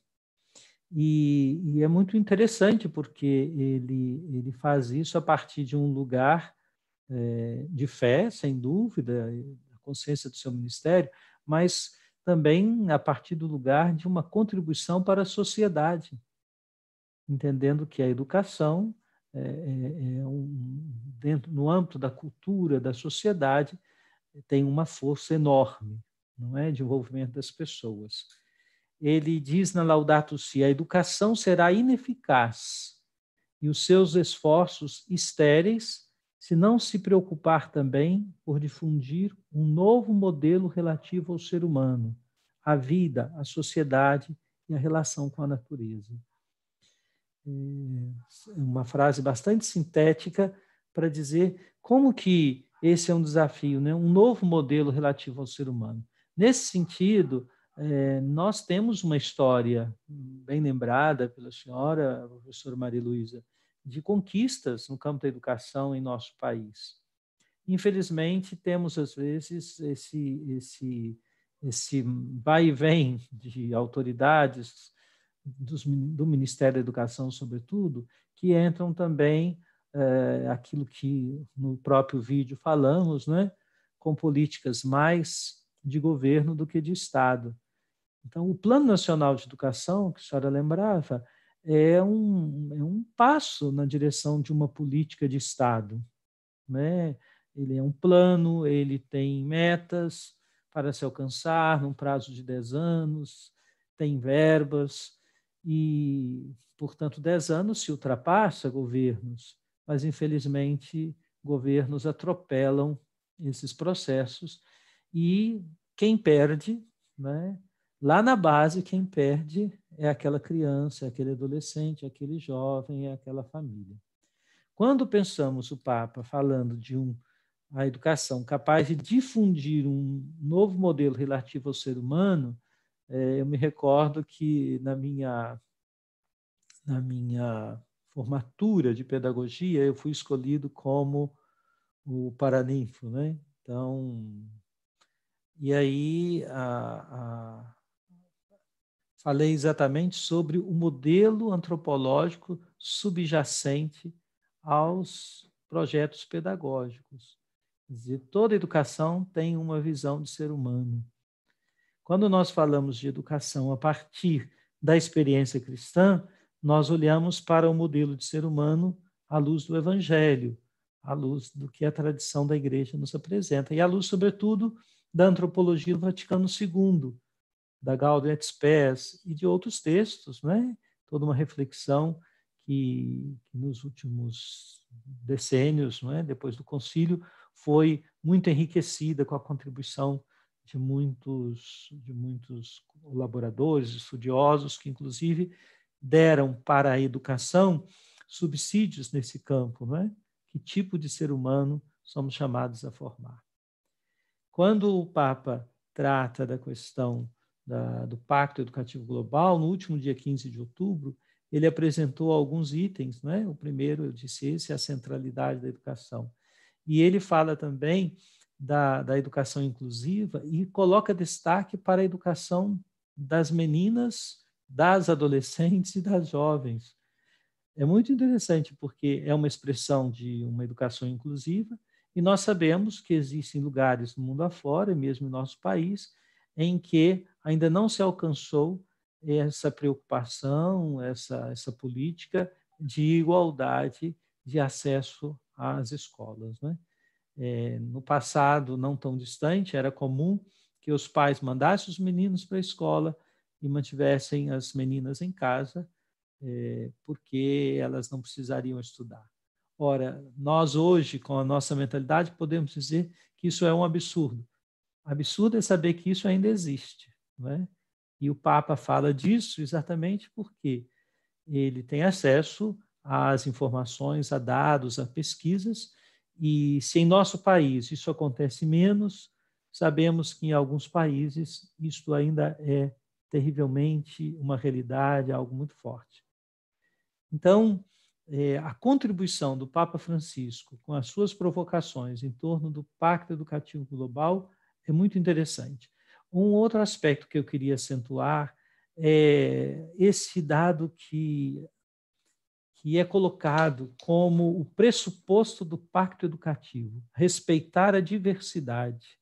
E é muito interessante porque ele faz isso a partir de um lugar de fé, sem dúvida, a consciência do seu ministério, mas também a partir do lugar de uma contribuição para a sociedade, entendendo que a educação no âmbito da cultura, da sociedade, tem uma força enorme, não é, de envolvimento das pessoas. Ele diz na Laudato Si: a educação será ineficaz e os seus esforços estéreis se não se preocupar também por difundir um novo modelo relativo ao ser humano, à vida, à sociedade e à relação com a natureza. Uma frase bastante sintética para dizer como que esse é um desafio, né? Um novo modelo relativo ao ser humano. Nesse sentido, nós temos uma história bem lembrada pela senhora, a professora Maria Luísa, de conquistas no campo da educação em nosso país. Infelizmente, temos, às vezes, esse vai e vem de autoridades do Ministério da Educação, sobretudo, que entram também aquilo que no próprio vídeo falamos, né, com políticas mais de governo do que de Estado. Então, o Plano Nacional de Educação, que a senhora lembrava, é um passo na direção de uma política de Estado, né? Ele é um plano, ele tem metas para se alcançar num prazo de 10 anos, tem verbas, e, portanto, 10 anos se ultrapassa governos, mas, infelizmente, governos atropelam esses processos e quem perde, né? Lá na base, quem perde é aquela criança, é aquele adolescente, é aquele jovem, é aquela família. Quando pensamos o Papa falando de a educação capaz de difundir um novo modelo relativo ao ser humano, eu me recordo que na minha formatura de pedagogia eu fui escolhido como o paraninfo, né? Então, e aí falei exatamente sobre o modelo antropológico subjacente aos projetos pedagógicos. Quer dizer, toda educação tem uma visão de ser humano. Quando nós falamos de educação a partir da experiência cristã, nós olhamos para o modelo de ser humano à luz do Evangelho, à luz do que a tradição da Igreja nos apresenta, e à luz, sobretudo, da antropologia do Vaticano II, da Gaudium et Spes e de outros textos, né? Toda uma reflexão que nos últimos decênios, não é? Depois do concílio, foi muito enriquecida com a contribuição de muitos colaboradores, estudiosos, que inclusive deram para a educação subsídios nesse campo, não é? Que tipo de ser humano somos chamados a formar. Quando o Papa trata da questão do Pacto Educativo Global, no último dia 15 de outubro, ele apresentou alguns itens, né? O primeiro, eu disse esse, é a centralidade da educação. E ele fala também da educação inclusiva e coloca destaque para a educação das meninas, das adolescentes e das jovens. É muito interessante porque é uma expressão de uma educação inclusiva e nós sabemos que existem lugares no mundo afora, mesmo no nosso país, em que ainda não se alcançou essa preocupação, essa política de igualdade de acesso às escolas, né? No passado, não tão distante, era comum que os pais mandassem os meninos para a escola e mantivessem as meninas em casa, porque elas não precisariam estudar. Ora, nós hoje, com a nossa mentalidade, podemos dizer que isso é um absurdo. Absurdo é saber que isso ainda existe, não é? E o Papa fala disso exatamente porque ele tem acesso às informações, a dados, a pesquisas, e se em nosso país isso acontece menos, sabemos que em alguns países isto ainda é terrivelmente uma realidade, algo muito forte. Então, a contribuição do Papa Francisco com as suas provocações em torno do Pacto Educativo Global é muito interessante. Um outro aspecto que eu queria acentuar é esse dado que é colocado como o pressuposto do Pacto Educativo, respeitar a diversidade.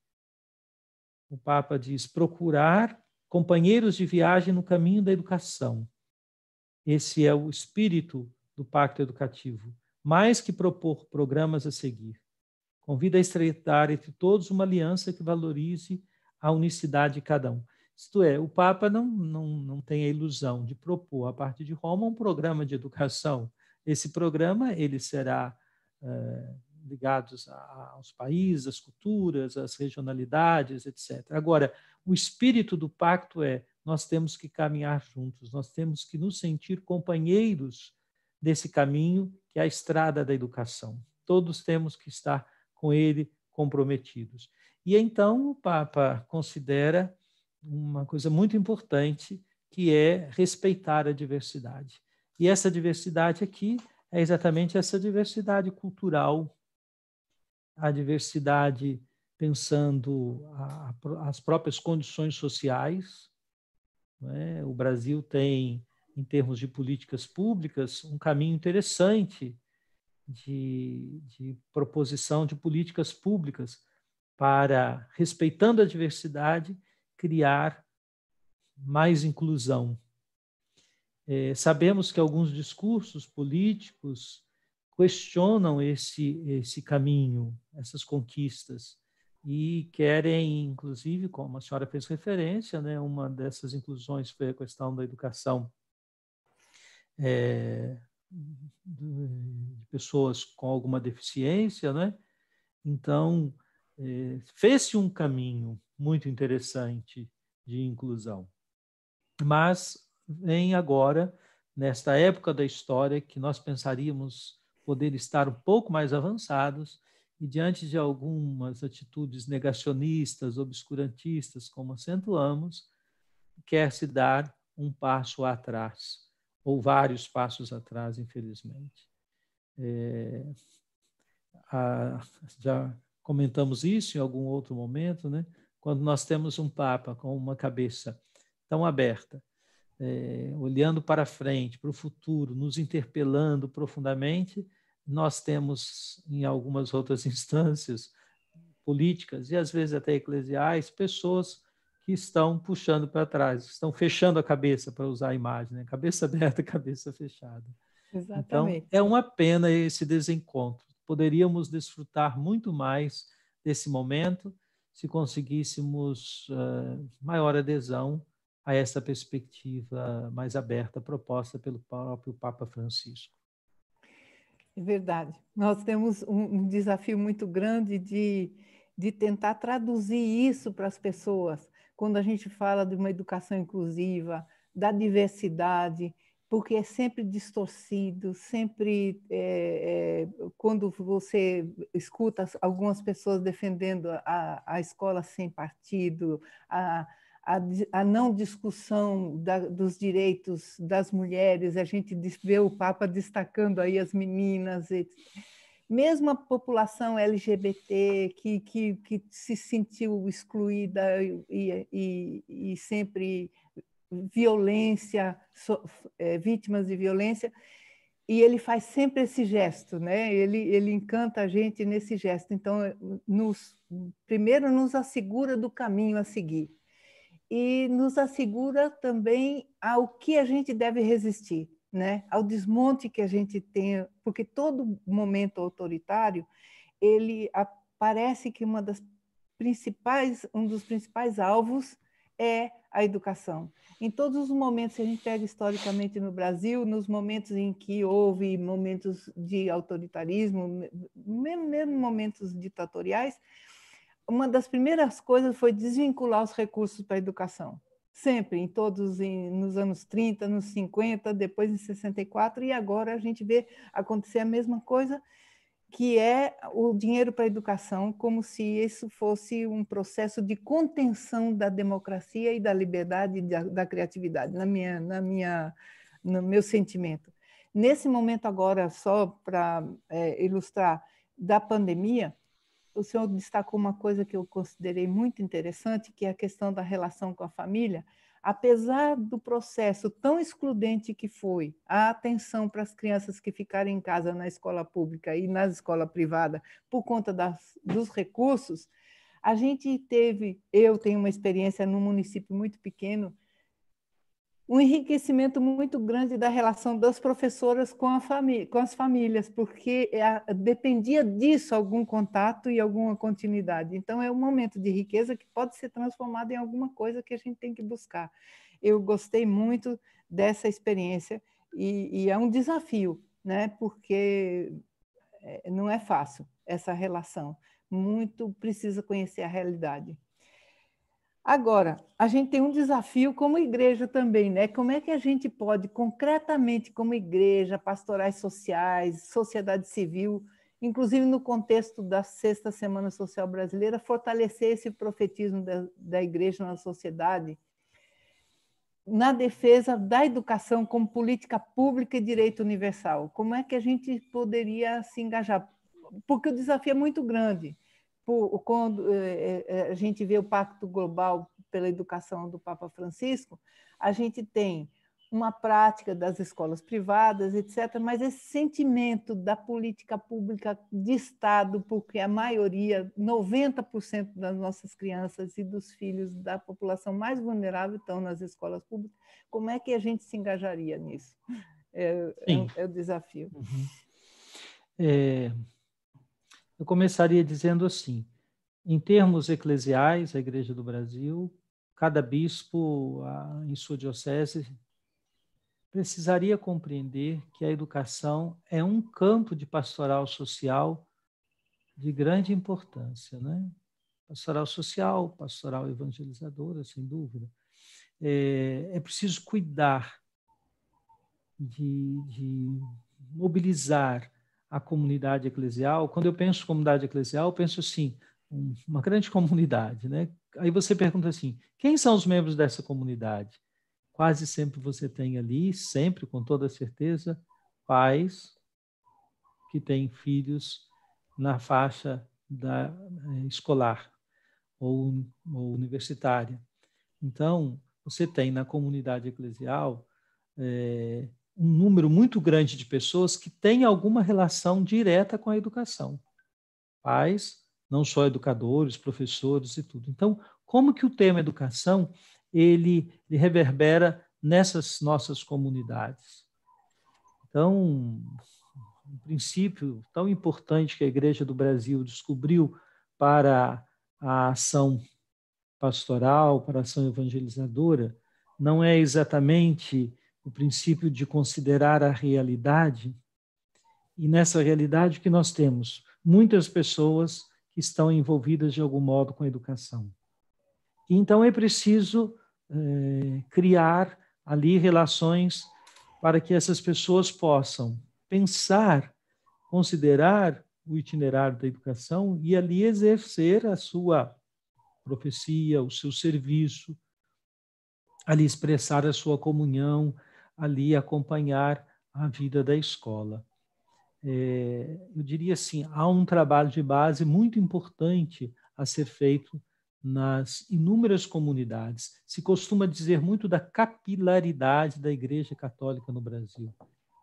O Papa diz, procurar companheiros de viagem no caminho da educação. Esse é o espírito do Pacto Educativo, mais que propor programas a seguir. Convida a estreitar entre todos uma aliança que valorize a unicidade de cada um. Isto é, o Papa não tem a ilusão de propor, a partir de Roma, um programa de educação. Esse programa ele será ligado aos países, às culturas, às regionalidades, etc. Agora, o espírito do pacto nós temos que caminhar juntos, nós temos que nos sentir companheiros desse caminho que é a estrada da educação. Todos temos que estar com ele comprometidos. E então o Papa considera uma coisa muito importante, que é respeitar a diversidade. E essa diversidade aqui é exatamente essa diversidade cultural, a diversidade pensando as próprias condições sociais, né? O Brasil tem, em termos de políticas públicas, um caminho interessante de proposição de políticas públicas para, respeitando a diversidade, criar mais inclusão. Sabemos que alguns discursos políticos questionam esse caminho, essas conquistas, e querem, inclusive, como a senhora fez referência, né, uma dessas inclusões foi a questão da educação de pessoas com alguma deficiência, né? Então, fez-se um caminho muito interessante de inclusão. Mas vem agora, nesta época da história, que nós pensaríamos poder estar um pouco mais avançados, e diante de algumas atitudes negacionistas, obscurantistas, como acentuamos, quer-se dar um passo atrás, ou vários passos atrás, infelizmente. Já comentamos isso em algum outro momento, né? Quando nós temos um Papa com uma cabeça tão aberta, olhando para frente, para o futuro, nos interpelando profundamente, nós temos, em algumas outras instâncias políticas e às vezes até eclesiais, pessoas que estão puxando para trás, estão fechando a cabeça, para usar a imagem, né? Cabeça aberta, cabeça fechada. Exatamente. Então, é uma pena esse desencontro. Poderíamos desfrutar muito mais desse momento se conseguíssemos maior adesão a essa perspectiva mais aberta proposta pelo próprio Papa Francisco. É verdade. Nós temos um desafio muito grande de tentar traduzir isso para as pessoas. Quando a gente fala de uma educação inclusiva, da diversidade, porque é sempre distorcido, sempre quando você escuta algumas pessoas defendendo a escola sem partido, a não discussão dos direitos das mulheres, a gente vê o Papa destacando aí as meninas, mesmo a população LGBT que se sentiu excluída e sempre violência, vítimas de violência, e ele faz sempre esse gesto, né? Ele encanta a gente nesse gesto. Então, primeiro nos assegura do caminho a seguir e nos assegura também ao que a gente deve resistir. né, ao desmonte que a gente tem, porque todo momento autoritário, ele parece que um dos principais alvos é a educação. Em todos os momentos, se a gente pega historicamente no Brasil, nos momentos em que houve momentos de autoritarismo, mesmo momentos ditatoriais, uma das primeiras coisas foi desvincular os recursos para a educação. Sempre, nos anos 30, nos 50, depois em 64, e agora a gente vê acontecer a mesma coisa, que é o dinheiro para a educação, como se isso fosse um processo de contenção da democracia e da liberdade e da criatividade, no meu sentimento. Nesse momento agora, só para ilustrar, da pandemia, o senhor destacou uma coisa que eu considerei muito interessante, que é a questão da relação com a família. Apesar do processo tão excludente que foi a atenção para as crianças que ficarem em casa na escola pública e na escola privada por conta dos recursos, eu tenho uma experiência num município muito pequeno, um enriquecimento muito grande da relação das professoras com as famílias, porque dependia disso algum contato e alguma continuidade. Então, é um momento de riqueza que pode ser transformado em alguma coisa que a gente tem que buscar. Eu gostei muito dessa experiência e é um desafio, né? Porque não é fácil essa relação. Muito precisa conhecer a realidade. Agora, a gente tem um desafio como igreja também, né? Como é que a gente pode, concretamente, como igreja, pastorais sociais, sociedade civil, inclusive no contexto da Sexta Semana Social Brasileira, fortalecer esse profetismo da igreja na sociedade, na defesa da educação como política pública e direito universal? Como é que a gente poderia se engajar? Porque o desafio é muito grande. Quando a gente vê o Pacto Global pela Educação do Papa Francisco, a gente tem uma prática das escolas privadas, etc., mas esse sentimento da política pública de Estado, porque a maioria, 90% das nossas crianças e dos filhos da população mais vulnerável estão nas escolas públicas, como é que a gente se engajaria nisso? É o desafio. Uhum. Eu começaria dizendo assim, em termos eclesiais, a Igreja do Brasil, cada bispo em sua diocese precisaria compreender que a educação é um campo de pastoral social de grande importância, né? Pastoral social, pastoral evangelizadora, sem dúvida. É preciso cuidar de mobilizar a comunidade eclesial. Quando eu penso em comunidade eclesial, eu penso assim, uma grande comunidade, né? Aí você pergunta assim, quem são os membros dessa comunidade? Quase sempre você tem ali, sempre, com toda certeza, pais que têm filhos na faixa escolar ou universitária. Então, você tem na comunidade eclesial um número muito grande de pessoas que têm alguma relação direta com a educação. Pais, não só educadores, professores e tudo. Então, como que o tema educação ele reverbera nessas nossas comunidades? Então, um princípio tão importante que a Igreja do Brasil descobriu para a ação pastoral, para a ação evangelizadora, não é exatamente o princípio de considerar a realidade, e nessa realidade que nós temos muitas pessoas que estão envolvidas de algum modo com a educação. Então é preciso criar ali relações para que essas pessoas possam pensar, considerar o itinerário da educação e ali exercer a sua profecia, o seu serviço, ali expressar a sua comunhão, ali acompanhar a vida da escola. Eu diria assim, há um trabalho de base muito importante a ser feito nas inúmeras comunidades. Se costuma dizer muito da capilaridade da Igreja Católica no Brasil.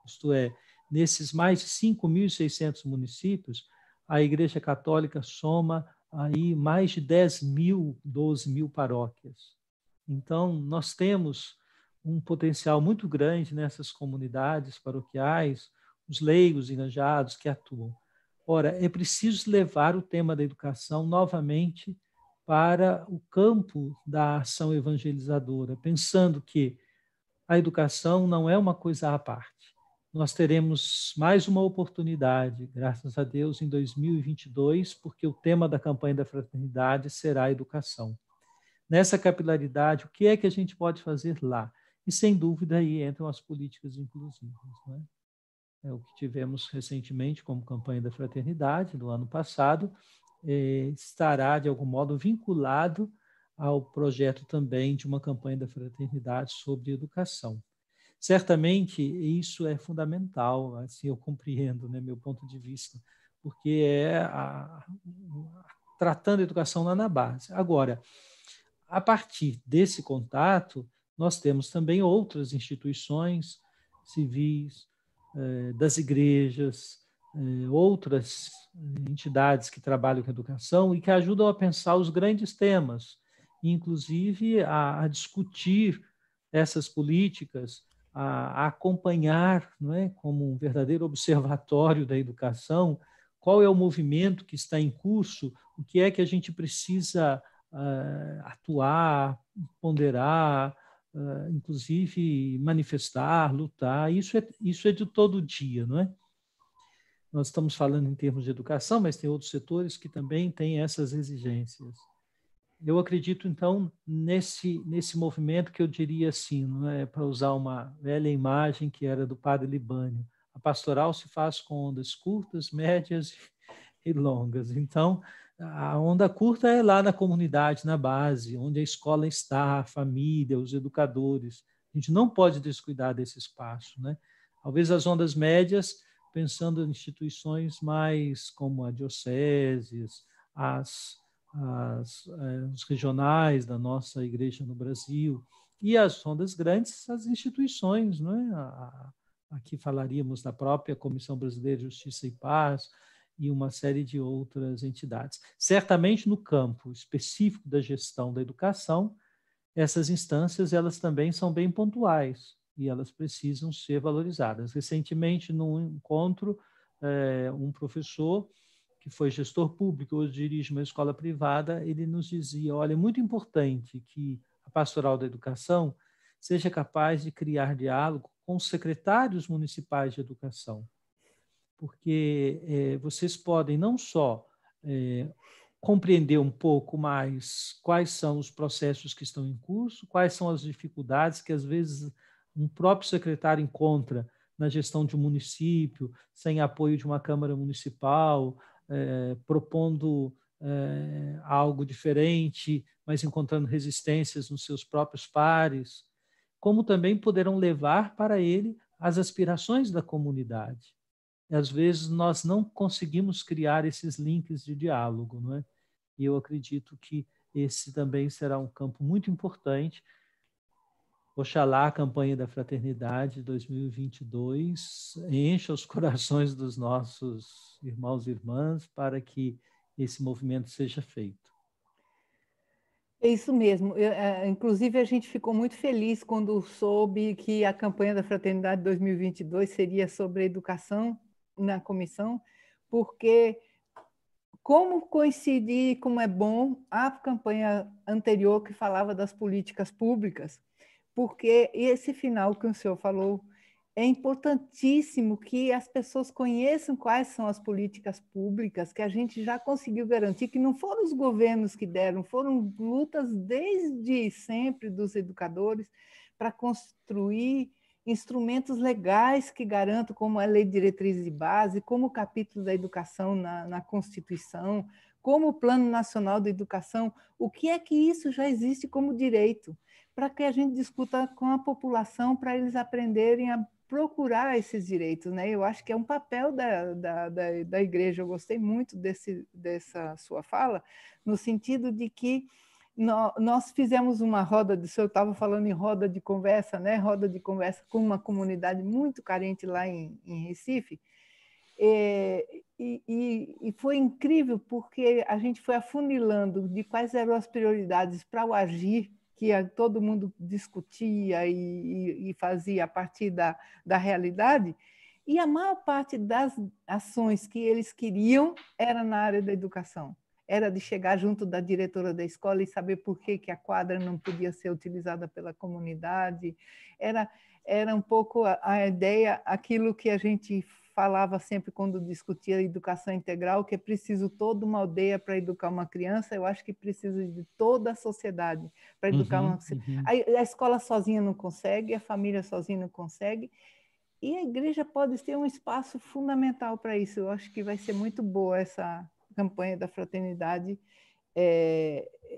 Isto é, nesses mais de 5.600 municípios, a Igreja Católica soma aí mais de 10.000, 12.000 paróquias. Então, nós temos um potencial muito grande nessas comunidades paroquiais, os leigos engajados que atuam. Ora, é preciso levar o tema da educação novamente para o campo da ação evangelizadora, pensando que a educação não é uma coisa à parte. Nós teremos mais uma oportunidade, graças a Deus, em 2022, porque o tema da campanha da fraternidade será a educação. Nessa capilaridade, o que é que a gente pode fazer lá? E, sem dúvida, aí entram as políticas inclusivas, né? É o que tivemos recentemente como campanha da fraternidade, do ano passado, estará, de algum modo, vinculado ao projeto também de uma campanha da fraternidade sobre educação. Certamente, isso é fundamental, assim eu compreendo, né, meu ponto de vista, porque tratando a educação lá na base. Agora, a partir desse contato, nós temos também outras instituições civis, das igrejas, outras entidades que trabalham com educação e que ajudam a pensar os grandes temas, inclusive a discutir essas políticas, a acompanhar, não é, como um verdadeiro observatório da educação, qual é o movimento que está em curso, o que é que a gente precisa atuar, ponderar, inclusive manifestar, lutar. Isso é de todo dia, não é? Nós estamos falando em termos de educação, mas tem outros setores que também têm essas exigências. Eu acredito, então, nesse movimento que eu diria assim, não é, para usar uma velha imagem que era do padre Libânio, a pastoral se faz com ondas curtas, médias e longas. Então, a onda curta é lá na comunidade, na base, onde a escola está, a família, os educadores. A gente não pode descuidar desse espaço, né? Talvez as ondas médias, pensando em instituições mais como a dioceses, os regionais da nossa igreja no Brasil, e as ondas grandes, as instituições, não é? Aqui falaríamos da própria Comissão Brasileira de Justiça e Paz, e uma série de outras entidades. Certamente no campo específico da gestão da educação, essas instâncias elas também são bem pontuais e elas precisam ser valorizadas. Recentemente, num encontro, um professor que foi gestor público, hoje dirige uma escola privada, ele nos dizia, olha, é muito importante que a pastoral da educação seja capaz de criar diálogo com os secretários municipais de educação, porque vocês podem não só compreender um pouco mais quais são os processos que estão em curso, quais são as dificuldades que, às vezes, um próprio secretário encontra na gestão de um município, sem apoio de uma Câmara Municipal, propondo algo diferente, mas encontrando resistências nos seus próprios pares, como também poderão levar para ele as aspirações da comunidade. E, às vezes, nós não conseguimos criar esses links de diálogo, não é? E eu acredito que esse também será um campo muito importante. Oxalá a campanha da Fraternidade 2022 encha os corações dos nossos irmãos e irmãs para que esse movimento seja feito. É isso mesmo. Inclusive, a gente ficou muito feliz quando soube que a campanha da Fraternidade 2022 seria sobre educação na comissão, porque como coincidir, como é bom a campanha anterior que falava das políticas públicas, porque esse final que o senhor falou é importantíssimo que as pessoas conheçam quais são as políticas públicas que a gente já conseguiu garantir, que não foram os governos que deram, foram lutas desde sempre dos educadores para construir instrumentos legais que garantam, como a Lei de Diretrizes de Base, como o capítulo da educação na Constituição, como o Plano Nacional da Educação, o que é que isso já existe como direito, para que a gente discuta com a população, para eles aprenderem a procurar esses direitos, né? Eu acho que é um papel da igreja. Eu gostei muito dessa sua fala, no sentido de que nós fizemos uma roda, o senhor estava falando em roda de conversa, né? Roda de conversa com uma comunidade muito carente lá em Recife, e foi incrível porque a gente foi afunilando de quais eram as prioridades para o agir, todo mundo discutia e fazia a partir da realidade, e a maior parte das ações que eles queriam era na área da educação. Era de chegar junto da diretora da escola e saber por que a quadra não podia ser utilizada pela comunidade. Era um pouco a ideia, aquilo que a gente falava sempre quando discutia a educação integral, que é preciso toda uma aldeia para educar uma criança. Eu acho que precisa de toda a sociedade para educar uma criança. A escola sozinha não consegue, a família sozinha não consegue, e a igreja pode ter um espaço fundamental para isso. Eu acho que vai ser muito boa essa campanha da fraternidade.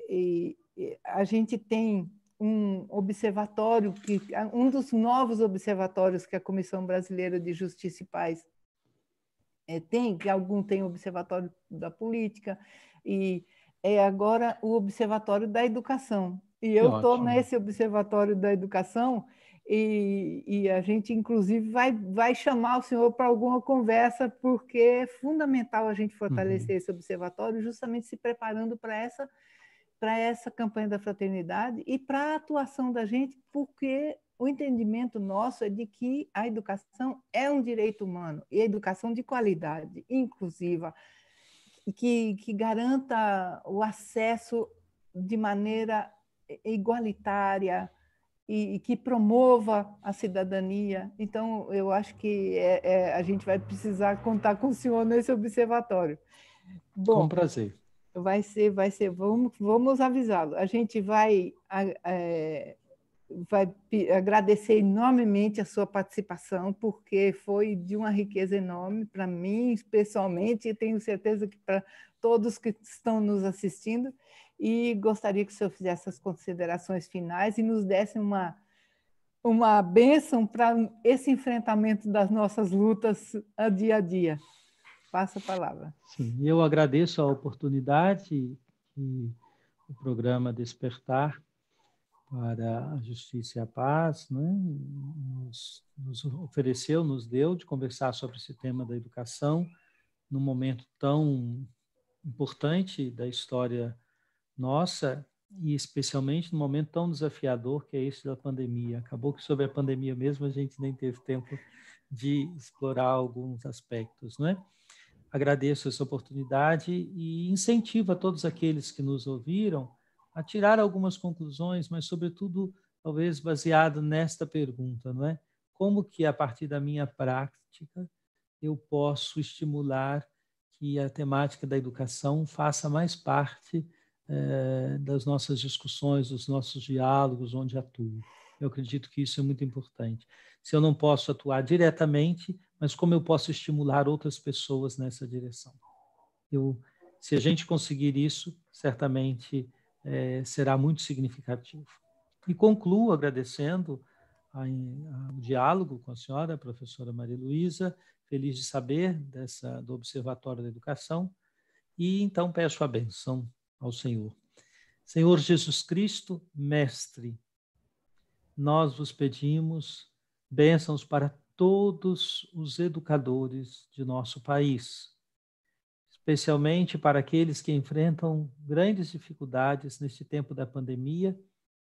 E a gente tem um observatório, um dos novos observatórios que a Comissão Brasileira de Justiça e Paz tem, que algum tem o Observatório da Política, e é agora o Observatório da Educação. E eu estou nesse Observatório da Educação, e a gente, inclusive, vai chamar o senhor para alguma conversa, porque é fundamental a gente fortalecer esse observatório, justamente se preparando para essa campanha da fraternidade e para a atuação da gente, porque o entendimento nosso é de que a educação é um direito humano, e a educação de qualidade, inclusiva, que garanta o acesso de maneira igualitária e que promova a cidadania. Então, eu acho que a gente vai precisar contar com o senhor nesse observatório. Bom, com prazer. Vai ser, vamos avisá-lo. A gente vai agradecer enormemente a sua participação, porque foi de uma riqueza enorme para mim, pessoalmente, e tenho certeza que para todos que estão nos assistindo, e gostaria que o senhor fizesse as considerações finais e nos desse uma bênção para esse enfrentamento das nossas lutas dia a dia. Passa a palavra. Sim, eu agradeço a oportunidade que o programa Despertar para a Justiça e a Paz, né, nos ofereceu, nos deu, de conversar sobre esse tema da educação num momento tão importante da história nossa, e especialmente num momento tão desafiador que é esse da pandemia. Acabou que sobre a pandemia mesmo a gente nem teve tempo de explorar alguns aspectos, né? Agradeço essa oportunidade e incentivo a todos aqueles que nos ouviram a tirar algumas conclusões, mas, sobretudo, talvez baseado nesta pergunta, não é? Como que, a partir da minha prática, eu posso estimular que a temática da educação faça mais parte das nossas discussões, dos nossos diálogos, onde atuo. Eu acredito que isso é muito importante. Se eu não posso atuar diretamente, mas como eu posso estimular outras pessoas nessa direção? Se a gente conseguir isso, certamente será muito significativo. E concluo agradecendo o diálogo com a senhora, a professora Maria Luísa, feliz de saber do Observatório da Educação, e então peço a bênção ao Senhor. Senhor Jesus Cristo, Mestre, nós vos pedimos bênçãos para todos os educadores de nosso país, especialmente para aqueles que enfrentam grandes dificuldades neste tempo da pandemia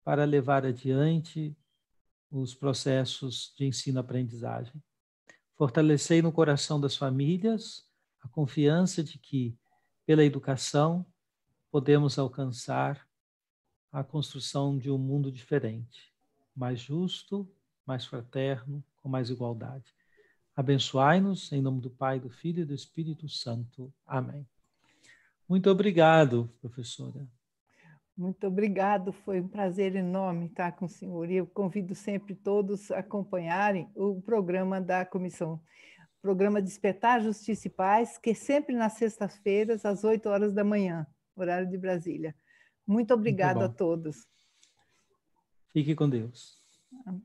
para levar adiante os processos de ensino-aprendizagem. Fortalecei no coração das famílias a confiança de que, pela educação, podemos alcançar a construção de um mundo diferente, mais justo, mais fraterno, com mais igualdade. Abençoai-nos, em nome do Pai, do Filho e do Espírito Santo. Amém. Muito obrigado, professora. Muito obrigado, foi um prazer enorme estar com o senhor. E eu convido sempre todos a acompanharem o programa da comissão, o programa Despertar, Justiça e Paz, que é sempre nas sextas-feiras, às 8 horas da manhã, horário de Brasília. Muito obrigado a todos. Fique com Deus. Amém.